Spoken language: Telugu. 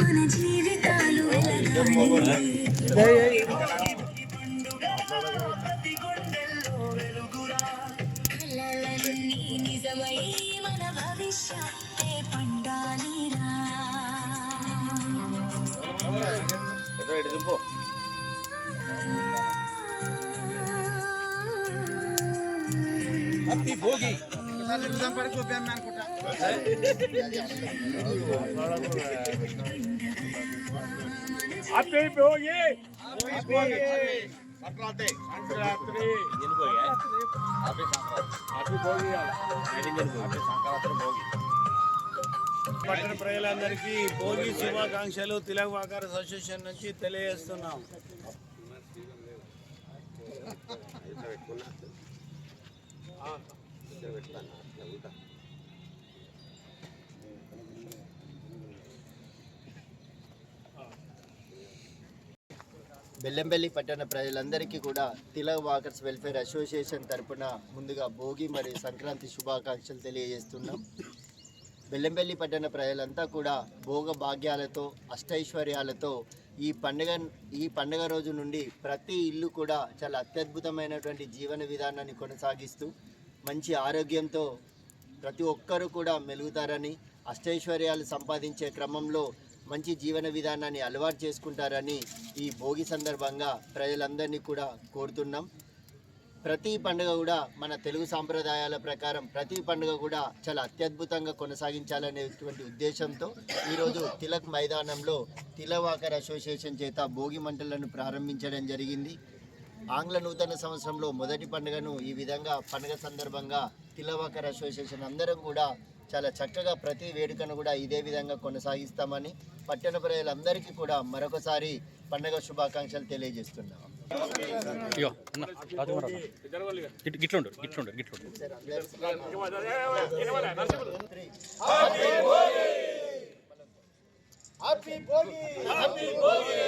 మన జీవితాలు కలలన్నీ నిజమై మన భవిష్యత్తే పండాలిరా. హ్యాపీ భోగి. హ్యాపీ భోగి. పట్టణ ప్రజలందరికీ భోగి శుభాకాంక్షలు తిలక్ వాకర్ అసోసియేషన్ నుంచి తెలియజేస్తున్నాం. బెల్లంపల్లి పట్టణ ప్రజలందరికీ కూడా తిలక్ వాకర్స్ వెల్ఫేర్ అసోసియేషన్ తరపున ముందుగా భోగి మరియు సంక్రాంతి శుభాకాంక్షలు తెలియజేస్తున్నాం. బెల్లంపల్లి పట్టణ ప్రజలంతా కూడా భోగ భాగ్యాలతో అష్టైశ్వర్యాలతో ఈ పండుగ రోజు నుండి ప్రతి ఇల్లు కూడా చాలా అత్యద్భుతమైనటువంటి జీవన విధానాన్ని కొనసాగిస్తూ మంచి ఆరోగ్యంతో ప్రతి ఒక్కరూ కూడా మెలుగుతారని, అష్టైశ్వర్యాలు సంపాదించే క్రమంలో మంచి జీవన విధానాన్ని అలవాటు చేసుకుంటారని ఈ భోగి సందర్భంగా ప్రజలందరినీ కూడా కోరుతున్నాం. ప్రతి పండుగ కూడా మన తెలుగు సాంప్రదాయాల ప్రకారం ప్రతి పండుగ కూడా చాలా అత్యద్భుతంగా కొనసాగించాలనేటువంటి ఉద్దేశంతో ఈరోజు తిలక్ మైదానంలో తిలక్ వాకర్ అసోసియేషన్ చేత భోగి మంటలను ప్రారంభించడం జరిగింది. ఆంగ్ల నూతన సంవత్సరంలో మొదటి పండుగను ఈ విధంగా పండుగ సందర్భంగా తిలక్ వాకర్ అసోసియేషన్ అందరం కూడా చాలా చక్కగా ప్రతి వేడుకను కూడా ఇదే విధంగా కొనసాగిస్తామని పట్టణ ప్రజలందరికీ కూడా మరొకసారి పండుగ శుభాకాంక్షలు తెలియజేస్తున్నాం. హ్యాపీ భోగి.